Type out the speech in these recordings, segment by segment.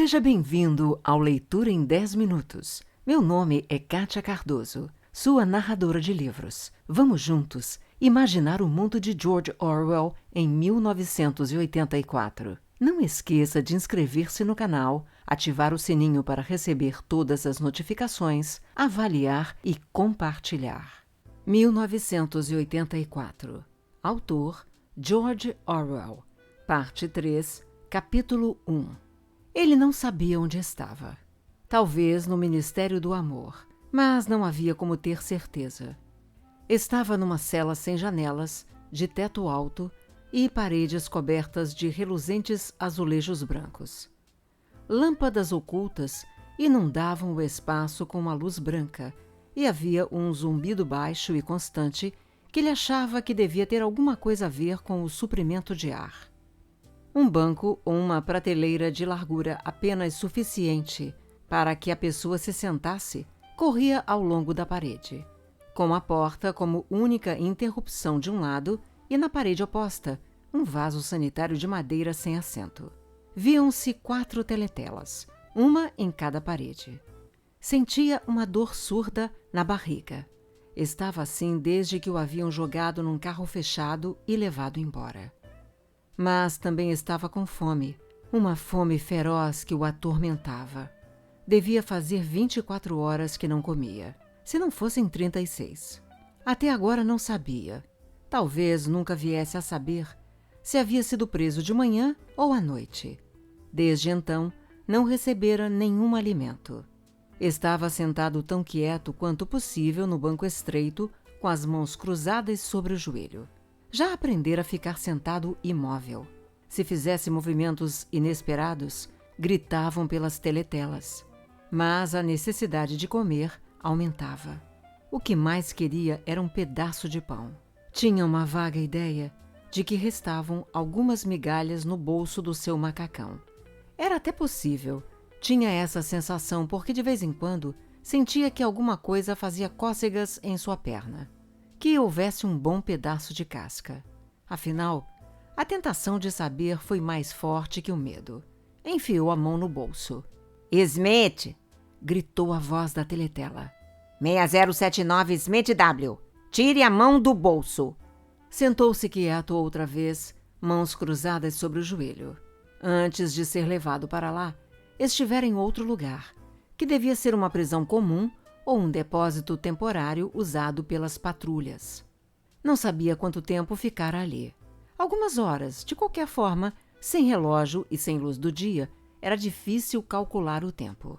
Seja bem-vindo ao Leitura em 10 Minutos. Meu nome é Kátia Cardoso, sua narradora de livros. Vamos juntos imaginar o mundo de George Orwell em 1984. Não esqueça de inscrever-se no canal, ativar o sininho para receber todas as notificações, avaliar e compartilhar. 1984. Autor George Orwell. Parte 3, Capítulo 1. Ele não sabia onde estava. Talvez no Ministério do Amor, mas não havia como ter certeza. Estava numa cela sem janelas, de teto alto e paredes cobertas de reluzentes azulejos brancos. Lâmpadas ocultas inundavam o espaço com uma luz branca e havia um zumbido baixo e constante que ele achava que devia ter alguma coisa a ver com o suprimento de ar. Um banco ou uma prateleira de largura apenas suficiente para que a pessoa se sentasse corria ao longo da parede, com a porta como única interrupção de um lado e na parede oposta, um vaso sanitário de madeira sem assento. Viam-se 4 teletelas, uma em cada parede. Sentia uma dor surda na barriga. Estava assim desde que o haviam jogado num carro fechado e levado embora. Mas também estava com fome, uma fome feroz que o atormentava. Devia fazer 24 horas que não comia, se não fossem 36. Até agora não sabia. Talvez nunca viesse a saber se havia sido preso de manhã ou à noite. Desde então, não recebera nenhum alimento. Estava sentado tão quieto quanto possível no banco estreito, com as mãos cruzadas sobre o joelho. Já aprendera a ficar sentado imóvel. Se fizesse movimentos inesperados, gritavam pelas teletelas. Mas a necessidade de comer aumentava. O que mais queria era um pedaço de pão. Tinha uma vaga ideia de que restavam algumas migalhas no bolso do seu macacão. Era até possível. Tinha essa sensação porque de vez em quando sentia que alguma coisa fazia cócegas em sua perna. Que houvesse um bom pedaço de casca. Afinal, a tentação de saber foi mais forte que o medo. Enfiou a mão no bolso. Smith! Gritou a voz da teletela. 6079 Smith W. Tire a mão do bolso. Sentou-se quieto outra vez, mãos cruzadas sobre o joelho. Antes de ser levado para lá, estivera em outro lugar, que devia ser uma prisão comum ou um depósito temporário usado pelas patrulhas. Não sabia quanto tempo ficara ali. Algumas horas, de qualquer forma, sem relógio e sem luz do dia, era difícil calcular o tempo.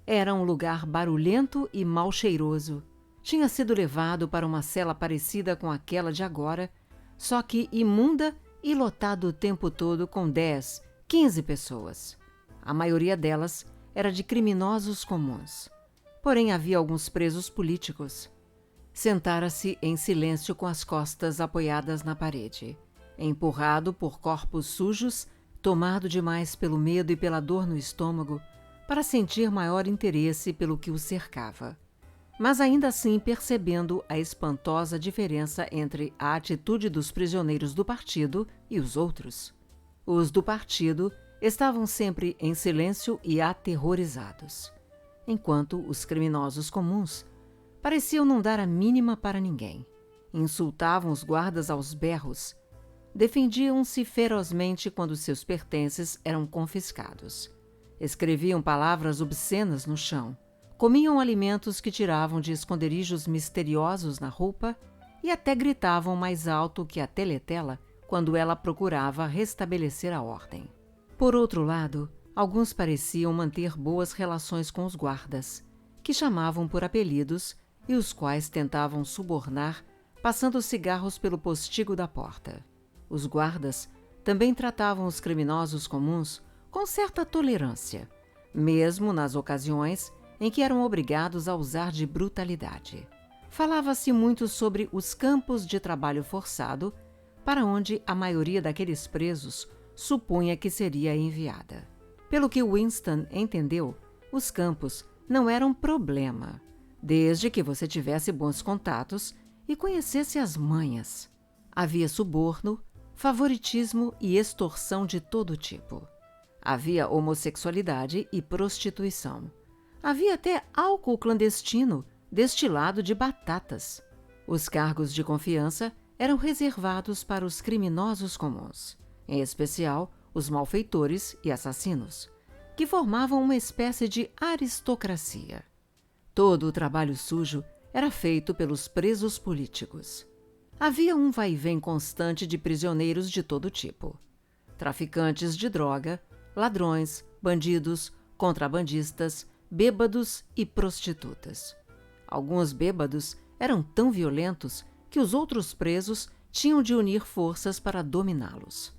Era um lugar barulhento e mal cheiroso. Tinha sido levado para uma cela parecida com aquela de agora, só que imunda e lotado o tempo todo com 10, 15 pessoas. A maioria delas era de criminosos comuns. Porém, havia alguns presos políticos. Sentara-se em silêncio com as costas apoiadas na parede, empurrado por corpos sujos, tomado demais pelo medo e pela dor no estômago, para sentir maior interesse pelo que o cercava. Mas ainda assim percebendo a espantosa diferença entre a atitude dos prisioneiros do partido e os outros. Os do partido estavam sempre em silêncio e aterrorizados, enquanto os criminosos comuns pareciam não dar a mínima para ninguém. Insultavam os guardas aos berros, defendiam-se ferozmente quando seus pertences eram confiscados. Escreviam palavras obscenas no chão, comiam alimentos que tiravam de esconderijos misteriosos na roupa e até gritavam mais alto que a teletela quando ela procurava restabelecer a ordem. Por outro lado, alguns pareciam manter boas relações com os guardas, que chamavam por apelidos e os quais tentavam subornar, passando cigarros pelo postigo da porta. Os guardas também tratavam os criminosos comuns com certa tolerância, mesmo nas ocasiões em que eram obrigados a usar de brutalidade. Falava-se muito sobre os campos de trabalho forçado, para onde a maioria daqueles presos supunha que seria enviada. Pelo que Winston entendeu, os campos não eram problema, desde que você tivesse bons contatos e conhecesse as manhas. Havia suborno, favoritismo e extorsão de todo tipo. Havia homossexualidade e prostituição. Havia até álcool clandestino, destilado de batatas. Os cargos de confiança eram reservados para os criminosos comuns, em especial os malfeitores e assassinos, que formavam uma espécie de aristocracia. Todo o trabalho sujo era feito pelos presos políticos. Havia um vai-vem constante de prisioneiros de todo tipo. Traficantes de droga, ladrões, bandidos, contrabandistas, bêbados e prostitutas. Alguns bêbados eram tão violentos que os outros presos tinham de unir forças para dominá-los.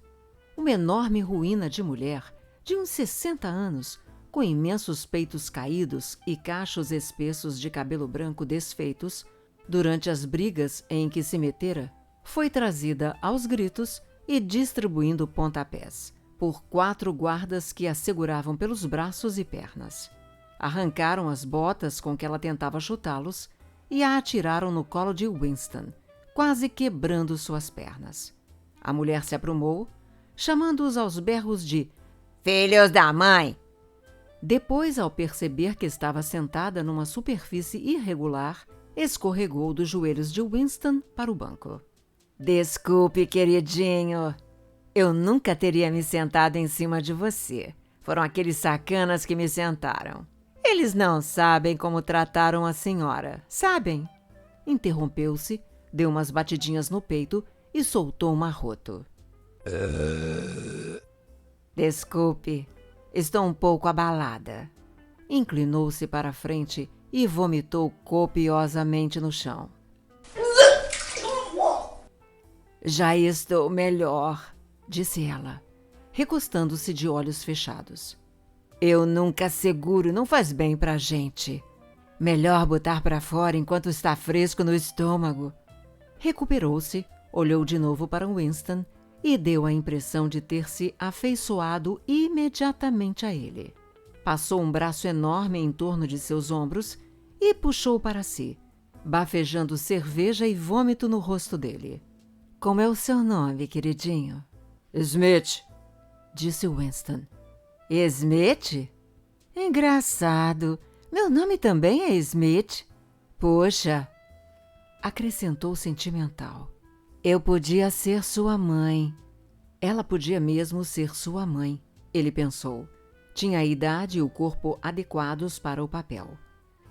Uma enorme ruína de mulher, de uns 60 anos, com imensos peitos caídos e cachos espessos de cabelo branco desfeitos, durante as brigas em que se metera, foi trazida aos gritos e distribuindo pontapés, por 4 guardas que a seguravam pelos braços e pernas. Arrancaram as botas com que ela tentava chutá-los e a atiraram no colo de Winston, quase quebrando suas pernas. A mulher se aprumou, chamando-os aos berros de "Filhos da mãe!". Depois, ao perceber que estava sentada numa superfície irregular, escorregou dos joelhos de Winston para o banco. "Desculpe, queridinho. Eu nunca teria me sentado em cima de você. Foram aqueles sacanas que me sentaram. Eles não sabem como trataram a senhora, sabem?" Interrompeu-se, deu umas batidinhas no peito e soltou um arroto. "Desculpe, estou um pouco abalada." Inclinou-se para a frente e vomitou copiosamente no chão. "Já estou melhor", disse ela, recostando-se de olhos fechados. "Eu nunca seguro, não faz bem pra gente. Melhor botar pra fora enquanto está fresco no estômago." Recuperou-se, olhou de novo para Winston e deu a impressão de ter se afeiçoado imediatamente a ele. Passou um braço enorme em torno de seus ombros e puxou para si, bafejando cerveja e vômito no rosto dele. "Como é o seu nome, queridinho?" "Smith", disse Winston. "Smith? Engraçado. Meu nome também é Smith. Poxa", acrescentou sentimental. "Eu podia ser sua mãe." Ela podia mesmo ser sua mãe, ele pensou. Tinha a idade e o corpo adequados para o papel.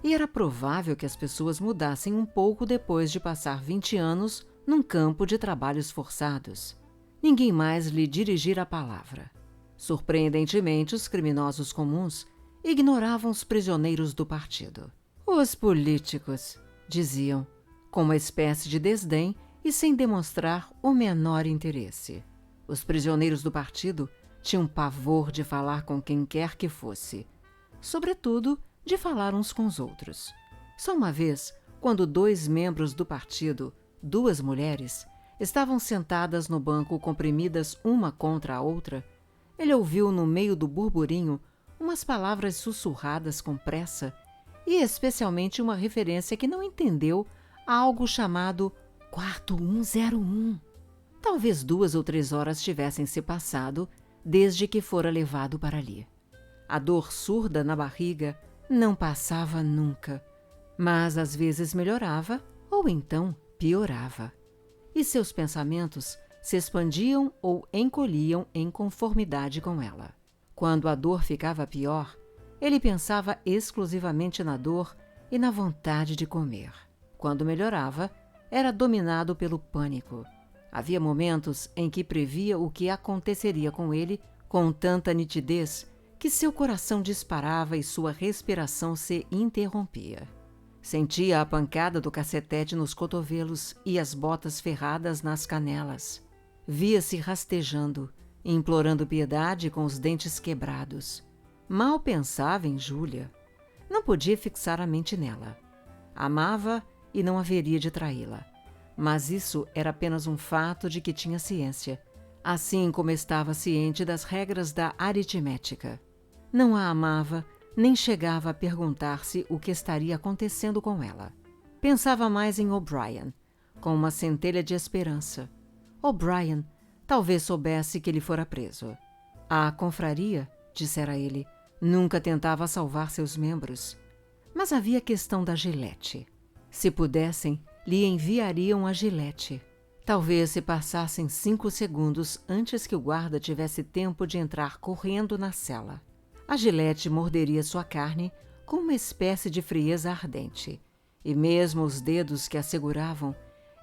E era provável que as pessoas mudassem um pouco depois de passar 20 anos num campo de trabalhos forçados. Ninguém mais lhe dirigira a palavra. Surpreendentemente, os criminosos comuns ignoravam os prisioneiros do partido. "Os políticos", diziam, com uma espécie de desdém e sem demonstrar o menor interesse. Os prisioneiros do partido tinham pavor de falar com quem quer que fosse, sobretudo de falar uns com os outros. Só uma vez, quando 2 membros do partido, 2 mulheres, estavam sentadas no banco comprimidas uma contra a outra, ele ouviu no meio do burburinho umas palavras sussurradas com pressa e especialmente uma referência que não entendeu a algo chamado Quarto 101. Talvez 2 ou 3 horas tivessem se passado desde que fora levado para ali. A dor surda na barriga não passava nunca, mas às vezes melhorava ou então piorava. E seus pensamentos se expandiam ou encolhiam em conformidade com ela. Quando a dor ficava pior, ele pensava exclusivamente na dor e na vontade de comer. Quando melhorava, era dominado pelo pânico. Havia momentos em que previa o que aconteceria com ele com tanta nitidez que seu coração disparava e sua respiração se interrompia. Sentia a pancada do cacetete nos cotovelos e as botas ferradas nas canelas. Via-se rastejando, implorando piedade com os dentes quebrados. Mal pensava em Júlia. Não podia fixar a mente nela. Amava e não haveria de traí-la. Mas isso era apenas um fato de que tinha ciência, assim como estava ciente das regras da aritmética. Não a amava, nem chegava a perguntar-se o que estaria acontecendo com ela. Pensava mais em O'Brien, com uma centelha de esperança. O'Brien talvez soubesse que ele fora preso. A confraria dissera ele. Nunca tentava salvar seus membros. Mas havia a questão da gilete. Se pudessem, lhe enviariam a gilete. Talvez se passassem 5 segundos antes que o guarda tivesse tempo de entrar correndo na cela. A gilete morderia sua carne com uma espécie de frieza ardente, e mesmo os dedos que a seguravam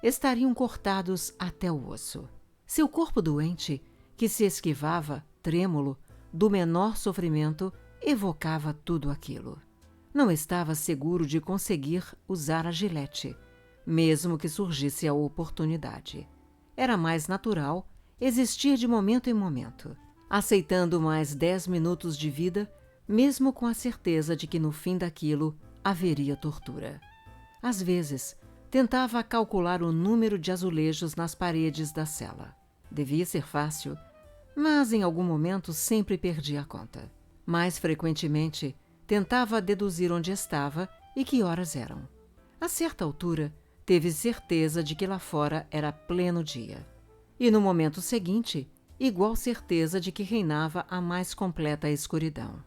estariam cortados até o osso. Seu corpo doente, que se esquivava, trêmulo, do menor sofrimento, evocava tudo aquilo. Não estava seguro de conseguir usar a gilete, mesmo que surgisse a oportunidade. Era mais natural existir de momento em momento, aceitando mais 10 minutos de vida, mesmo com a certeza de que no fim daquilo haveria tortura. Às vezes, tentava calcular o número de azulejos nas paredes da cela. Devia ser fácil, mas em algum momento sempre perdia a conta. Mais frequentemente, tentava deduzir onde estava e que horas eram. A certa altura, teve certeza de que lá fora era pleno dia. E no momento seguinte, igual certeza de que reinava a mais completa escuridão.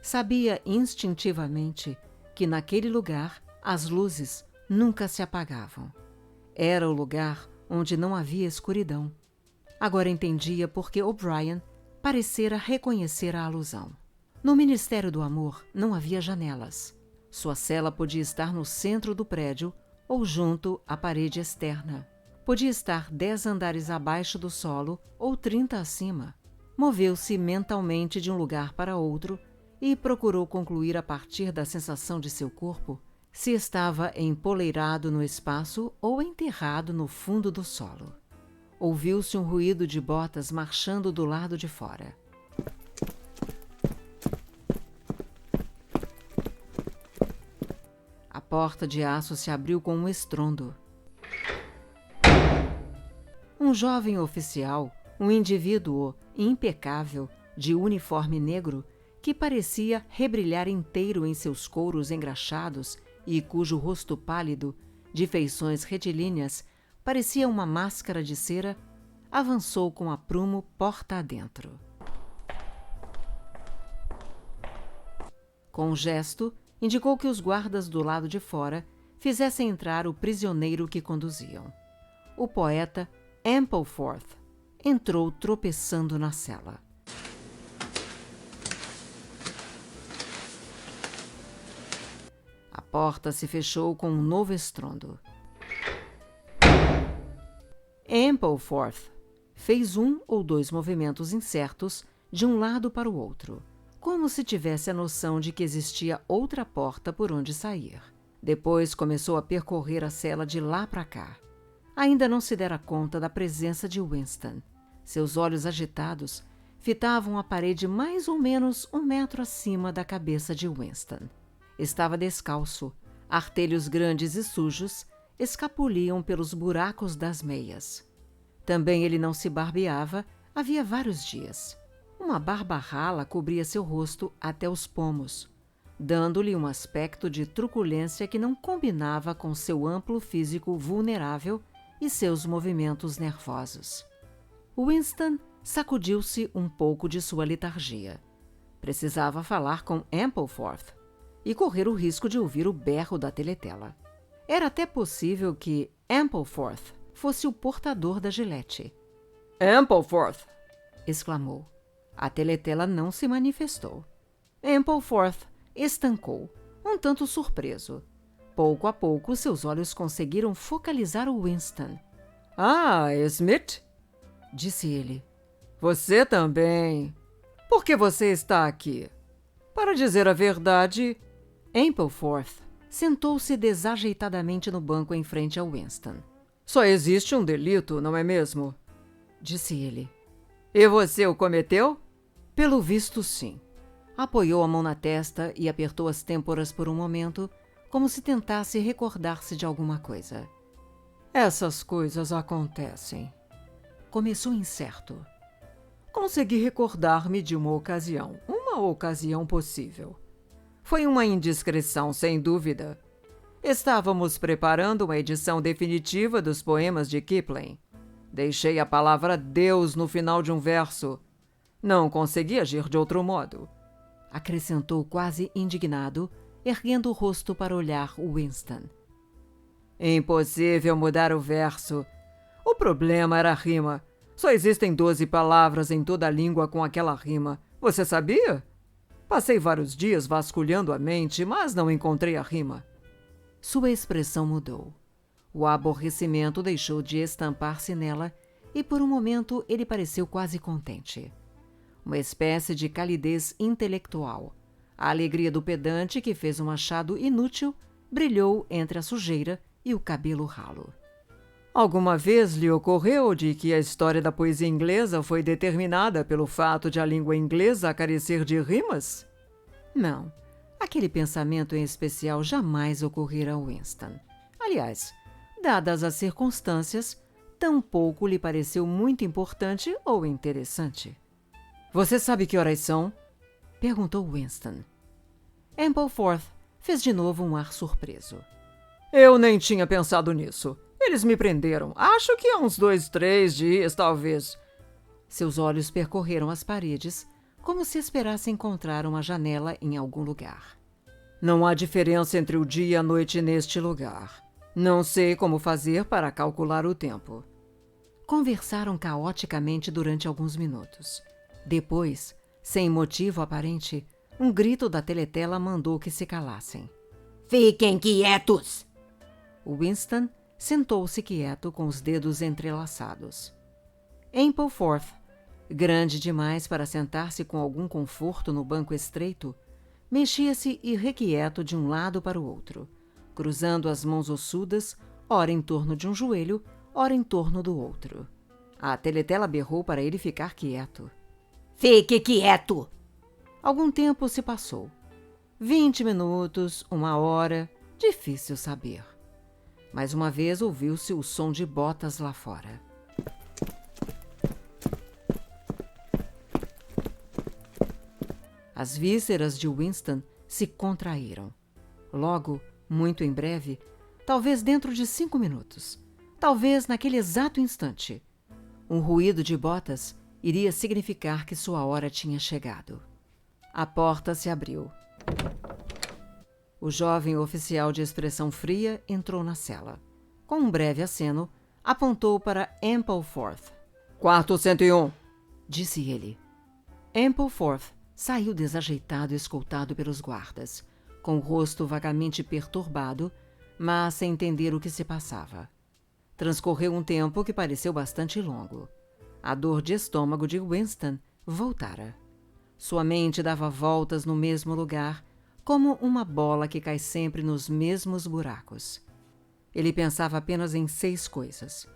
Sabia instintivamente que naquele lugar as luzes nunca se apagavam. Era o lugar onde não havia escuridão. Agora entendia por que O'Brien parecera reconhecer a alusão. No Ministério do Amor não havia janelas. Sua cela podia estar no centro do prédio ou junto à parede externa. Podia estar 10 andares abaixo do solo ou 30 acima. Moveu-se mentalmente de um lugar para outro e procurou concluir a partir da sensação de seu corpo se estava empoleirado no espaço ou enterrado no fundo do solo. Ouviu-se um ruído de botas marchando do lado de fora. A porta de aço se abriu com um estrondo. Um jovem oficial, um indivíduo impecável, de uniforme negro, que parecia rebrilhar inteiro em seus couros engraxados e cujo rosto pálido, de feições retilíneas, parecia uma máscara de cera, avançou com aprumo porta adentro. Com um gesto, indicou que os guardas do lado de fora fizessem entrar o prisioneiro que conduziam. O poeta Ampleforth entrou tropeçando na cela. A porta se fechou com um novo estrondo. Ampleforth fez 1 ou 2 movimentos incertos de um lado para o outro, como se tivesse a noção de que existia outra porta por onde sair. Depois começou a percorrer a cela de lá para cá. Ainda não se dera conta da presença de Winston. Seus olhos agitados fitavam a parede mais ou menos 1 metro acima da cabeça de Winston. Estava descalço, artelhos grandes e sujos escapuliam pelos buracos das meias. Também ele não se barbeava havia vários dias. Uma barba rala cobria seu rosto até os pomos, dando-lhe um aspecto de truculência que não combinava com seu amplo físico vulnerável e seus movimentos nervosos. Winston sacudiu-se um pouco de sua letargia. Precisava falar com Ampleforth e correr o risco de ouvir o berro da teletela. Era até possível que Ampleforth fosse o portador da gilete. "Ampleforth!" exclamou. A teletela não se manifestou. Ampleforth estancou, um tanto surpreso. Pouco a pouco, seus olhos conseguiram focalizar o Winston. "Ah, Smith?" disse ele. "Você também. Por que você está aqui?" "Para dizer a verdade..." Ampleforth sentou-se desajeitadamente no banco em frente a Winston. "Só existe um delito, não é mesmo?" disse ele. "E você o cometeu?" "Pelo visto, sim." Apoiou a mão na testa e apertou as têmporas por um momento, como se tentasse recordar-se de alguma coisa. "Essas coisas acontecem." Começou incerto. "Consegui recordar-me de uma ocasião possível. Foi uma indiscrição, sem dúvida. Estávamos preparando uma edição definitiva dos poemas de Kipling. Deixei a palavra Deus no final de um verso. Não consegui agir de outro modo, acrescentou quase indignado, erguendo o rosto para olhar Winston. Impossível mudar o verso. O problema era a rima. Só existem 12 palavras em toda a língua com aquela rima. Você sabia? Passei vários dias vasculhando a mente, mas não encontrei a rima. Sua expressão mudou. O aborrecimento deixou de estampar-se nela e por um momento ele pareceu quase contente. Uma espécie de calidez intelectual. A alegria do pedante que fez um achado inútil brilhou entre a sujeira e o cabelo ralo. Alguma vez lhe ocorreu de que a história da poesia inglesa foi determinada pelo fato de a língua inglesa carecer de rimas? Não, aquele pensamento em especial jamais ocorrera a Winston. Aliás, dadas as circunstâncias, tampouco lhe pareceu muito importante ou interessante. Você sabe que horas são? Perguntou Winston. Ampleforth fez de novo um ar surpreso. Eu nem tinha pensado nisso. Eles me prenderam. Acho que há uns 2, 3 dias, talvez. Seus olhos percorreram as paredes, como se esperasse encontrar uma janela em algum lugar. Não há diferença entre o dia e a noite neste lugar. Não sei como fazer para calcular o tempo. Conversaram caoticamente durante alguns minutos. Depois, sem motivo aparente, um grito da teletela mandou que se calassem. Fiquem quietos! Winston sentou-se quieto com os dedos entrelaçados. Ampleforth, grande demais para sentar-se com algum conforto no banco estreito, mexia-se irrequieto de um lado para o outro, cruzando as mãos ossudas, ora em torno de um joelho, ora em torno do outro. A teletela berrou para ele ficar quieto. Fique quieto! Algum tempo se passou. 20 minutos, 1 hora, difícil saber. Mais uma vez ouviu-se o som de botas lá fora. As vísceras de Winston se contraíram. Logo, muito em breve, talvez dentro de 5 minutos, talvez naquele exato instante, um ruído de botas iria significar que sua hora tinha chegado. A porta se abriu. O jovem oficial de expressão fria entrou na cela. Com um breve aceno, apontou para Ampleforth. Quarto 101, disse ele. Ampleforth saiu desajeitado, escoltado pelos guardas, com o rosto vagamente perturbado, mas sem entender o que se passava. Transcorreu um tempo que pareceu bastante longo. A dor de estômago de Winston voltara. Sua mente dava voltas no mesmo lugar, como uma bola que cai sempre nos mesmos buracos. Ele pensava apenas em 6 coisas: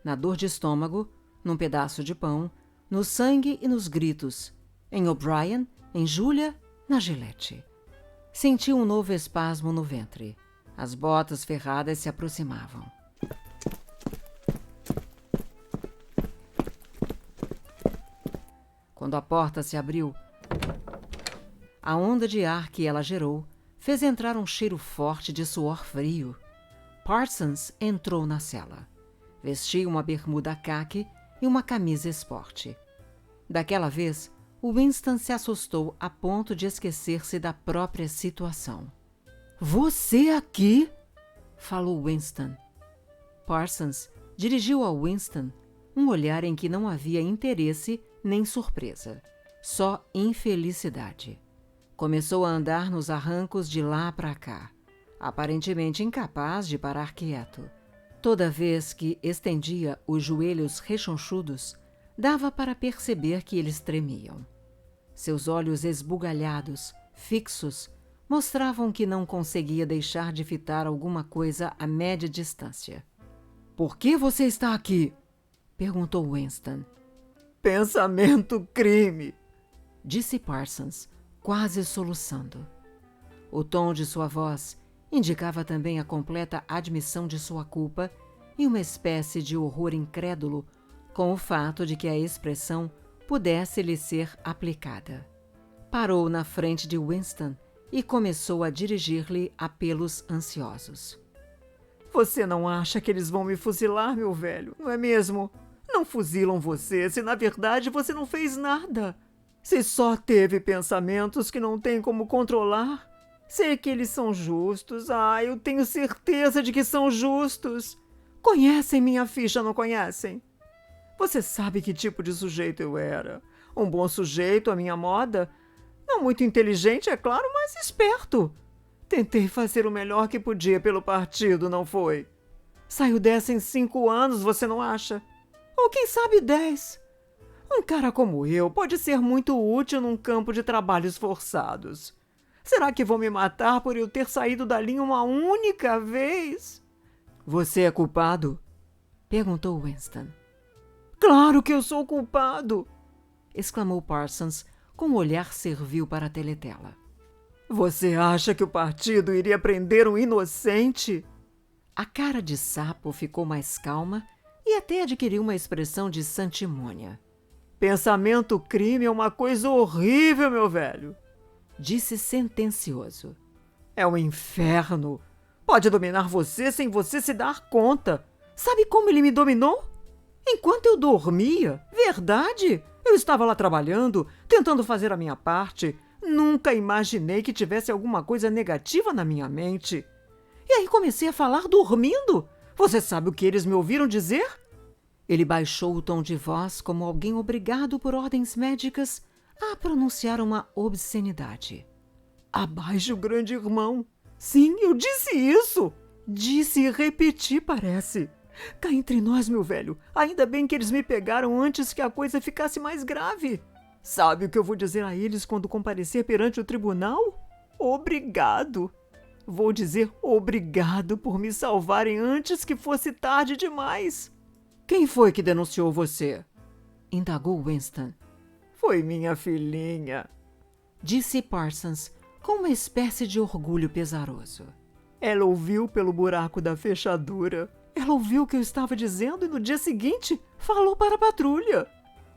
na dor de estômago, num pedaço de pão, no sangue e nos gritos, em O'Brien, em Julia, na Gillette. Sentiu um novo espasmo no ventre. As botas ferradas se aproximavam. Quando a porta se abriu, a onda de ar que ela gerou fez entrar um cheiro forte de suor frio. Parsons entrou na cela. Vestia uma bermuda caque e uma camisa esporte. Daquela vez, Winston se assustou a ponto de esquecer-se da própria situação. Você aqui? Falou Winston. Parsons dirigiu a Winston um olhar em que não havia interesse nem surpresa, só infelicidade. Começou a andar nos arrancos de lá para cá, aparentemente incapaz de parar quieto. Toda vez que estendia os joelhos rechonchudos, dava para perceber que eles tremiam. Seus olhos esbugalhados, fixos, mostravam que não conseguia deixar de fitar alguma coisa a média distância. — Por que você está aqui? Perguntou Winston. — Pensamento crime, disse Parsons, quase soluçando. O tom de sua voz indicava também a completa admissão de sua culpa e uma espécie de horror incrédulo com o fato de que a expressão pudesse lhe ser aplicada. Parou na frente de Winston e começou a dirigir-lhe apelos ansiosos. — Você não acha que eles vão me fuzilar, meu velho, não é mesmo? Não fuzilam você se na verdade você não fez nada. Se só teve pensamentos que não tem como controlar, sei que eles são justos. Eu tenho certeza de que são justos. Conhecem minha ficha, não conhecem? Você sabe que tipo de sujeito eu era. Um bom sujeito à minha moda. Não muito inteligente, é claro, mas esperto. Tentei fazer o melhor que podia pelo partido, não foi? Saiu dessa em 5 anos, você não acha? Ou quem sabe 10. Um cara como eu pode ser muito útil num campo de trabalhos forçados. Será que vão me matar por eu ter saído dali uma única vez? Você é culpado? Perguntou Winston. Claro que eu sou culpado! Exclamou Parsons com um olhar servil para a teletela. Você acha que o partido iria prender um inocente? A cara de Sapo ficou mais calma e até adquiriu uma expressão de santimônia. Pensamento crime é uma coisa horrível, meu velho, disse sentencioso. É um inferno. Pode dominar você sem você se dar conta. Sabe como ele me dominou? Enquanto eu dormia. Verdade? Eu estava lá trabalhando, tentando fazer a minha parte. Nunca imaginei que tivesse alguma coisa negativa na minha mente. E aí comecei a falar dormindo. Você sabe o que eles me ouviram dizer? Ele baixou o tom de voz como alguém obrigado por ordens médicas a pronunciar uma obscenidade. Abaixe o grande irmão. Sim, eu disse isso. Disse e repeti, parece. Cá entre nós, meu velho, ainda bem que eles me pegaram antes que a coisa ficasse mais grave. Sabe o que eu vou dizer a eles quando comparecer perante o tribunal? Obrigado. Vou dizer obrigado por me salvarem antes que fosse tarde demais. Quem foi que denunciou você? Indagou Winston. Foi minha filhinha, disse Parsons com uma espécie de orgulho pesaroso. Ela ouviu pelo buraco da fechadura. Ela ouviu o que eu estava dizendo e no dia seguinte falou para a patrulha.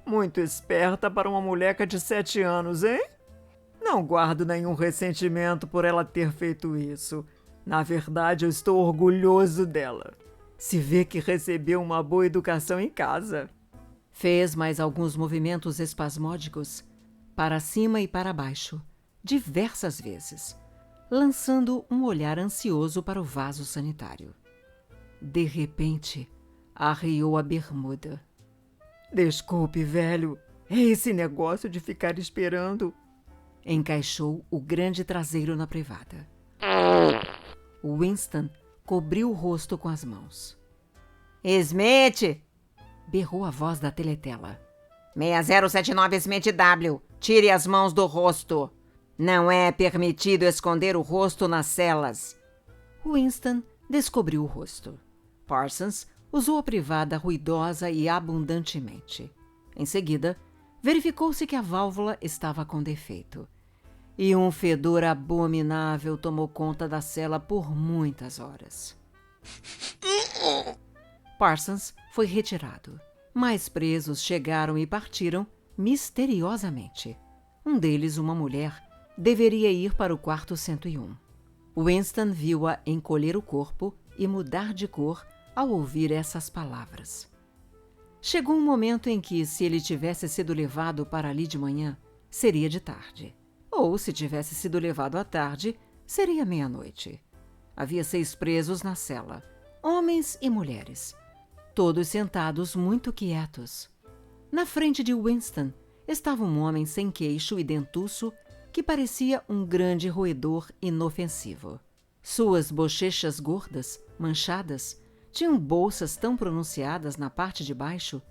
Muito esperta para uma moleca de 7 anos, hein? Não guardo nenhum ressentimento por ela ter feito isso. Na verdade, eu estou orgulhoso dela. Se vê que recebeu uma boa educação em casa. Fez mais alguns movimentos espasmódicos, para cima e para baixo, diversas vezes, lançando um olhar ansioso para o vaso sanitário. De repente, arriou a bermuda. Desculpe, velho, é esse negócio de ficar esperando. Encaixou o grande traseiro na privada. Winston cobriu o rosto com as mãos. Smith! Berrou a voz da teletela. 6079 Smith W. Tire as mãos do rosto. Não é permitido esconder o rosto nas celas. Winston descobriu o rosto. Parsons usou a privada ruidosa e abundantemente. Em seguida, verificou-se que a válvula estava com defeito. E um fedor abominável tomou conta da cela por muitas horas. Parsons foi retirado. Mais presos chegaram e partiram misteriosamente. Um deles, uma mulher, deveria ir para o quarto 101. Winston viu-a encolher o corpo e mudar de cor ao ouvir essas palavras. Chegou um momento em que, se ele tivesse sido levado para ali de manhã, seria de tarde. Ou, se tivesse sido levado à tarde, seria meia-noite. Havia 6 presos na cela, homens e mulheres, todos sentados muito quietos. Na frente de Winston estava um homem sem queixo e dentuço que parecia um grande roedor inofensivo. Suas bochechas gordas, manchadas, tinham bolsas tão pronunciadas na parte de baixo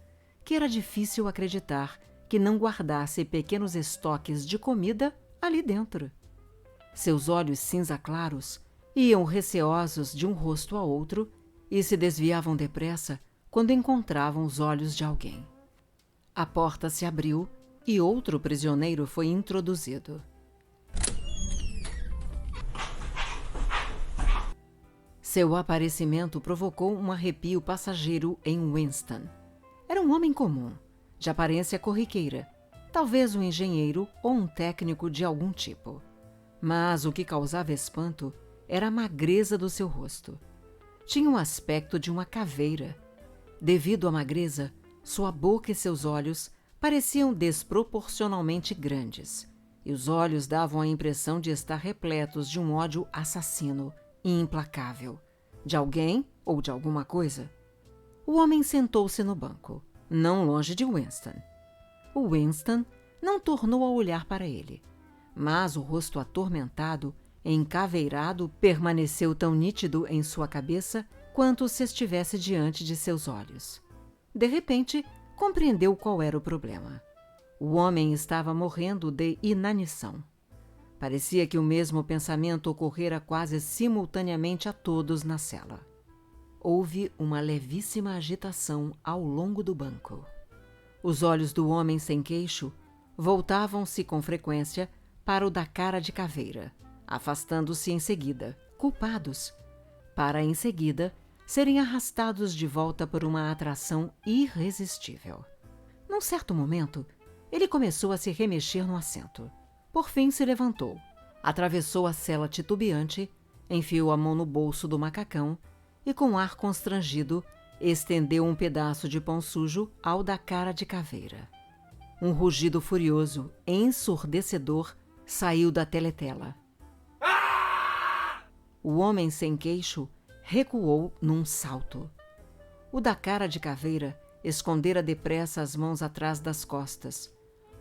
que era difícil acreditar que não guardasse pequenos estoques de comida ali dentro. Seus olhos cinza claros iam receosos de um rosto a outro e se desviavam depressa quando encontravam os olhos de alguém. A porta se abriu e outro prisioneiro foi introduzido. Seu aparecimento provocou um arrepio passageiro em Winston. Era um homem comum, de aparência corriqueira, talvez um engenheiro ou um técnico de algum tipo. Mas o que causava espanto era a magreza do seu rosto. Tinha o aspecto de uma caveira. Devido à magreza, sua boca e seus olhos pareciam desproporcionalmente grandes, e os olhos davam a impressão de estar repletos de um ódio assassino e implacável, de alguém ou de alguma coisa. O homem sentou-se no banco, não longe de Winston. O Winston não tornou a olhar para ele, mas o rosto atormentado, encaveirado, permaneceu tão nítido em sua cabeça quanto se estivesse diante de seus olhos. De repente, compreendeu qual era o problema. O homem estava morrendo de inanição. Parecia que o mesmo pensamento ocorrera quase simultaneamente a todos na cela. Houve uma levíssima agitação ao longo do banco. Os olhos do homem sem queixo voltavam-se com frequência para o da cara de caveira, afastando-se em seguida, culpados, para em seguida serem arrastados de volta por uma atração irresistível. Num certo momento, ele começou a se remexer no assento. Por fim se levantou, atravessou a cela titubeante, enfiou a mão no bolso do macacão e, com ar constrangido, estendeu um pedaço de pão sujo ao da cara de caveira. Um rugido furioso, ensurdecedor, saiu da teletela. O homem sem queixo recuou num salto. O da cara de caveira escondera depressa as mãos atrás das costas,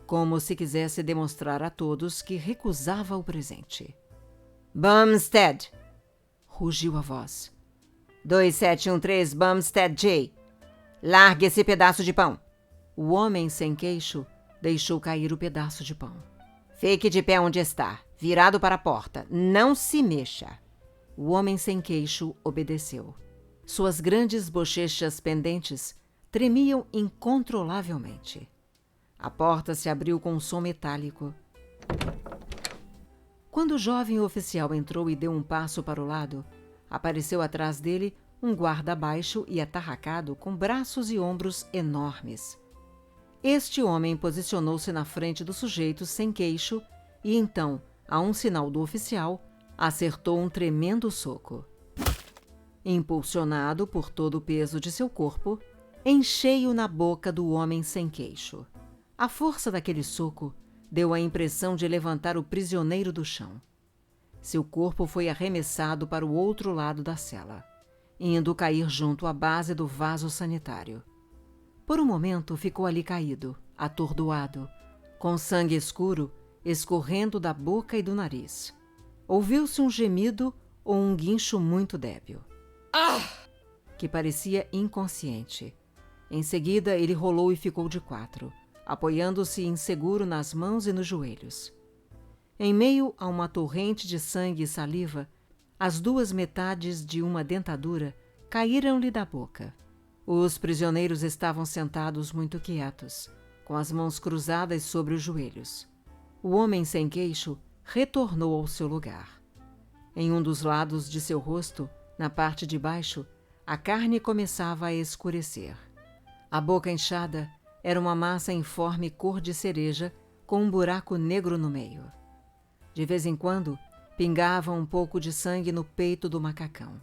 como se quisesse demonstrar a todos que recusava o presente. Bumstead! Rugiu a voz. 2713 Bumstead J. Largue esse pedaço de pão. O homem sem queixo deixou cair o pedaço de pão. Fique de pé onde está, virado para a porta. Não se mexa. O homem sem queixo obedeceu. Suas grandes bochechas pendentes tremiam incontrolavelmente. A porta se abriu com um som metálico. Quando o jovem oficial entrou e deu um passo para o lado, apareceu atrás dele um guarda baixo e atarracado com braços e ombros enormes. Este homem posicionou-se na frente do sujeito sem queixo e então, a um sinal do oficial, acertou um tremendo soco. Impulsionado por todo o peso de seu corpo, encheu na boca do homem sem queixo. A força daquele soco deu a impressão de levantar o prisioneiro do chão. Seu corpo foi arremessado para o outro lado da cela, indo cair junto à base do vaso sanitário. Por um momento ficou ali caído, atordoado, com sangue escuro escorrendo da boca e do nariz. Ouviu-se um gemido ou um guincho muito débil, que parecia inconsciente. Em seguida, ele rolou e ficou de quatro, apoiando-se inseguro nas mãos e nos joelhos. Em meio a uma torrente de sangue e saliva, as duas metades de uma dentadura caíram-lhe da boca. Os prisioneiros estavam sentados muito quietos, com as mãos cruzadas sobre os joelhos. O homem sem queixo retornou ao seu lugar. Em um dos lados de seu rosto, na parte de baixo, a carne começava a escurecer. A boca inchada era uma massa informe cor de cereja com um buraco negro no meio. De vez em quando, pingava um pouco de sangue no peito do macacão.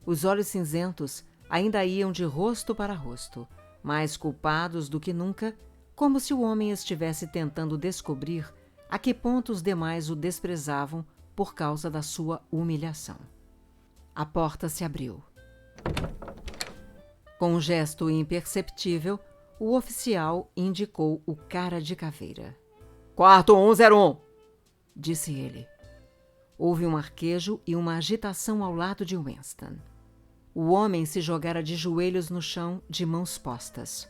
Os olhos cinzentos ainda iam de rosto para rosto, mais culpados do que nunca, como se o homem estivesse tentando descobrir a que ponto os demais o desprezavam por causa da sua humilhação. A porta se abriu. Com um gesto imperceptível, o oficial indicou o cara de caveira. Quarto 101, disse ele. Houve um arquejo e uma agitação ao lado de Winston. O homem se jogara de joelhos no chão, de mãos postas.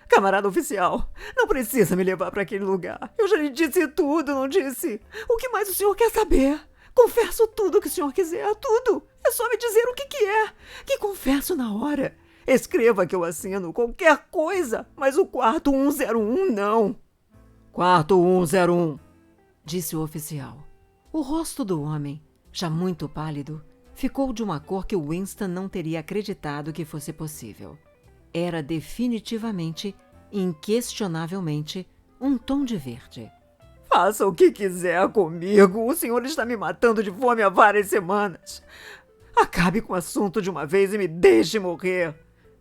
Camarada oficial, não precisa me levar para aquele lugar. Eu já lhe disse tudo, não disse? O que mais o senhor quer saber? Confesso tudo o que o senhor quiser, tudo. É só me dizer o que é, que confesso na hora. Escreva que eu assino qualquer coisa, mas o quarto 101 não. Quarto 101, disse o oficial. O rosto do homem, já muito pálido, ficou de uma cor que Winston não teria acreditado que fosse possível. Era definitivamente, inquestionavelmente, um tom de verde. Faça o que quiser comigo. O senhor está me matando de fome há várias semanas. Acabe com o assunto de uma vez e me deixe morrer.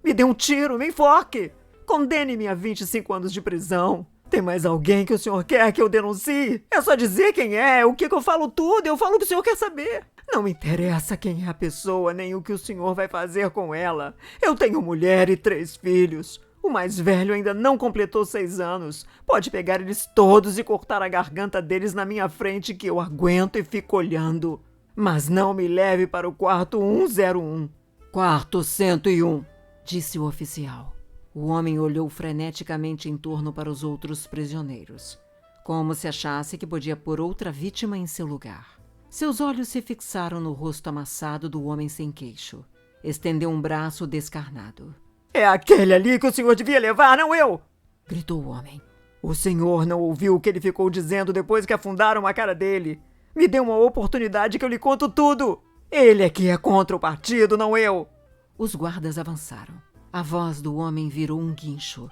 Me dê um tiro, me enforque. Condene-me a 25 anos de prisão. Tem mais alguém que o senhor quer que eu denuncie? É só dizer quem é, o que eu falo tudo, eu falo o que o senhor quer saber. Não me interessa quem é a pessoa, nem o que o senhor vai fazer com ela. Eu tenho mulher e 3 filhos. O mais velho ainda não completou 6 anos. Pode pegar eles todos e cortar a garganta deles na minha frente que eu aguento e fico olhando. Mas não me leve para o quarto 101. Quarto 101, disse o oficial. O homem olhou freneticamente em torno para os outros prisioneiros, como se achasse que podia pôr outra vítima em seu lugar. Seus olhos se fixaram no rosto amassado do homem sem queixo. Estendeu um braço descarnado. É aquele ali que o senhor devia levar, não eu! Gritou o homem. O senhor não ouviu o que ele ficou dizendo depois que afundaram a cara dele. Me dê uma oportunidade que eu lhe conto tudo. Ele é que é contra o partido, não eu. Os guardas avançaram. A voz do homem virou um guincho.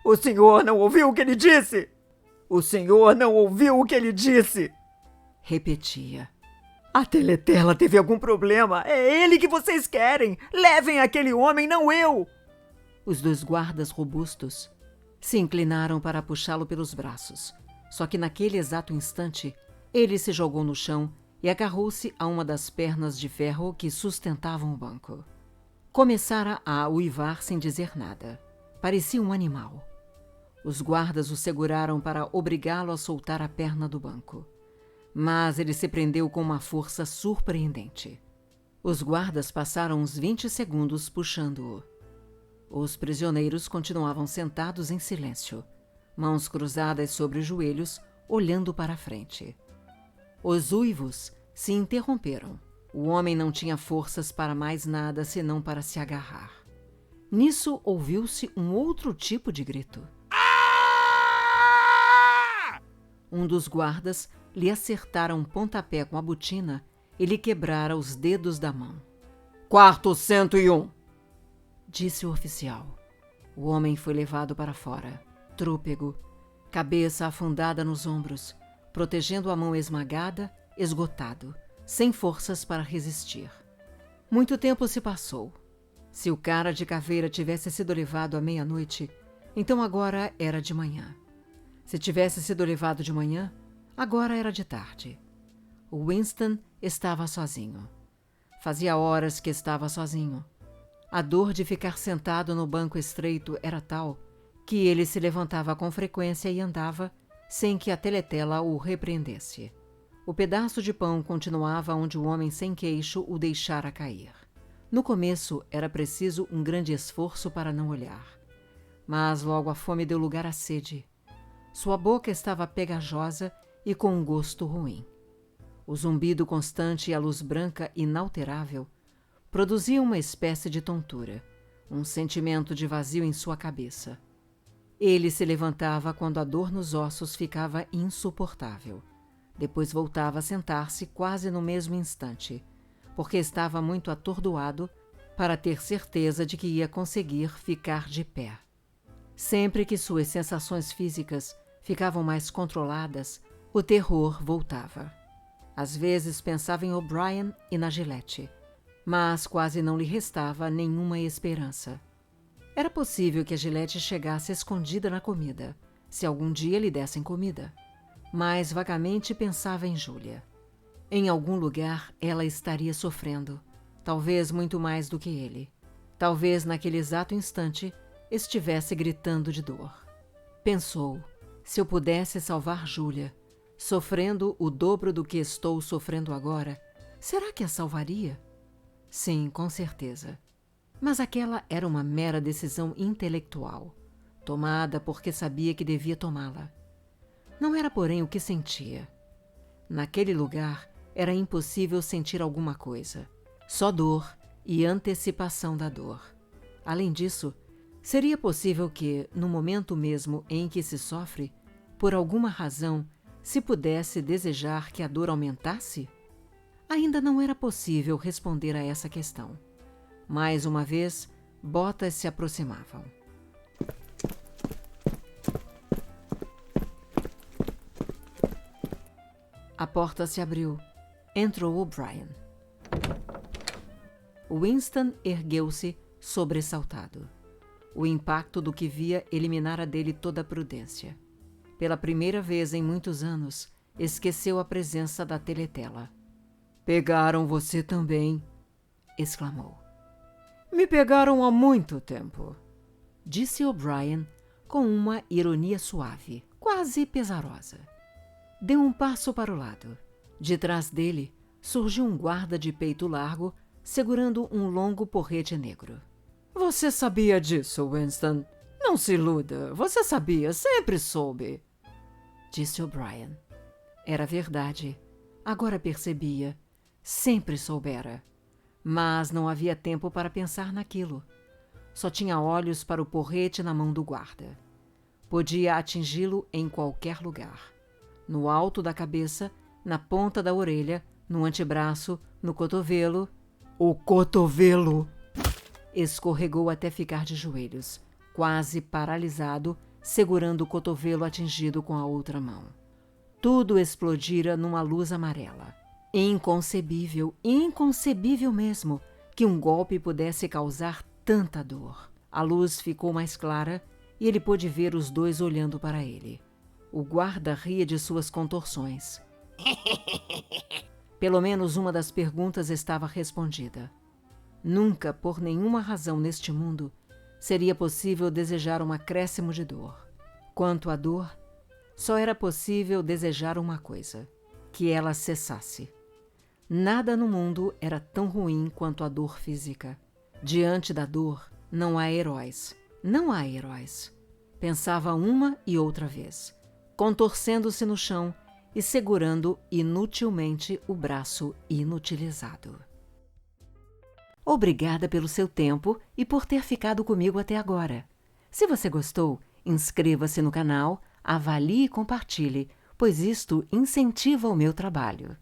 O senhor não ouviu o que ele disse? O senhor não ouviu o que ele disse? Repetia. A teletela teve algum problema. É ele que vocês querem. Levem aquele homem, não eu. Os 2 guardas robustos se inclinaram para puxá-lo pelos braços. Só que naquele exato instante, ele se jogou no chão e agarrou-se a uma das pernas de ferro que sustentavam o banco. Começara a uivar sem dizer nada. Parecia um animal. Os guardas o seguraram para obrigá-lo a soltar a perna do banco. Mas ele se prendeu com uma força surpreendente. Os guardas passaram uns 20 segundos puxando-o. Os prisioneiros continuavam sentados em silêncio, mãos cruzadas sobre os joelhos, olhando para a frente. Os uivos se interromperam. O homem não tinha forças para mais nada senão para se agarrar. Nisso ouviu-se um outro tipo de grito. Um dos guardas lhe acertara um pontapé com a botina e lhe quebrara os dedos da mão. Quarto 101, disse o oficial. O homem foi levado para fora, trôpego, cabeça afundada nos ombros, protegendo a mão esmagada, esgotado, sem forças para resistir. Muito tempo se passou. Se o cara de caveira tivesse sido levado à meia-noite, então agora era de manhã. Se tivesse sido levado de manhã, agora era de tarde. O Winston estava sozinho. Fazia horas que estava sozinho. A dor de ficar sentado no banco estreito era tal que ele se levantava com frequência e andava sem que a teletela o repreendesse. O pedaço de pão continuava onde o homem sem queixo o deixara cair. No começo era preciso um grande esforço para não olhar. Mas logo a fome deu lugar à sede. Sua boca estava pegajosa e com um gosto ruim. O zumbido constante e a luz branca inalterável produziam uma espécie de tontura, um sentimento de vazio em sua cabeça. Ele se levantava quando a dor nos ossos ficava insuportável. Depois voltava a sentar-se quase no mesmo instante, porque estava muito atordoado para ter certeza de que ia conseguir ficar de pé. Sempre que suas sensações físicas ficavam mais controladas, o terror voltava. Às vezes pensava em O'Brien e na Gillette, mas quase não lhe restava nenhuma esperança. Era possível que a Gillette chegasse escondida na comida, se algum dia lhe dessem comida. Mas vagamente pensava em Júlia. Em algum lugar ela estaria sofrendo, talvez muito mais do que ele. Talvez naquele exato instante estivesse gritando de dor. Pensou, se eu pudesse salvar Júlia, sofrendo o dobro do que estou sofrendo agora, será que a salvaria? Sim, com certeza. Mas aquela era uma mera decisão intelectual, tomada porque sabia que devia tomá-la. Não era, porém, o que sentia. Naquele lugar era impossível sentir alguma coisa. Só dor e antecipação da dor. Além disso, seria possível que, no momento mesmo em que se sofre, por alguma razão, se pudesse desejar que a dor aumentasse? Ainda não era possível responder a essa questão. Mais uma vez, botas se aproximavam. A porta se abriu. Entrou O'Brien. Winston ergueu-se, sobressaltado. O impacto do que via eliminara dele toda a prudência. Pela primeira vez em muitos anos, esqueceu a presença da teletela. Pegaram você também, exclamou. Me pegaram há muito tempo, disse O'Brien com uma ironia suave, quase pesarosa. Deu um passo para o lado. De trás dele surgiu um guarda de peito largo, segurando um longo porrete negro. Você sabia disso, Winston? Não se iluda, você sabia, sempre soube, disse O'Brien. Era verdade. Agora percebia. Sempre soubera. Mas não havia tempo para pensar naquilo. Só tinha olhos para o porrete na mão do guarda. Podia atingi-lo em qualquer lugar. No alto da cabeça, na ponta da orelha, no antebraço, no cotovelo. O cotovelo! Escorregou até ficar de joelhos, quase paralisado, segurando o cotovelo atingido com a outra mão. Tudo explodira numa luz amarela. Inconcebível, inconcebível mesmo, que um golpe pudesse causar tanta dor. A luz ficou mais clara e ele pôde ver os dois olhando para ele. O guarda ria de suas contorções. Pelo menos uma das perguntas estava respondida. Nunca, por nenhuma razão neste mundo, seria possível desejar um acréscimo de dor. Quanto à dor, só era possível desejar uma coisa: que ela cessasse. Nada no mundo era tão ruim quanto a dor física. Diante da dor, não há heróis. Não há heróis. Pensava uma e outra vez, contorcendo-se no chão e segurando inutilmente o braço inutilizado. Obrigada pelo seu tempo e por ter ficado comigo até agora. Se você gostou, inscreva-se no canal, avalie e compartilhe, pois isto incentiva o meu trabalho.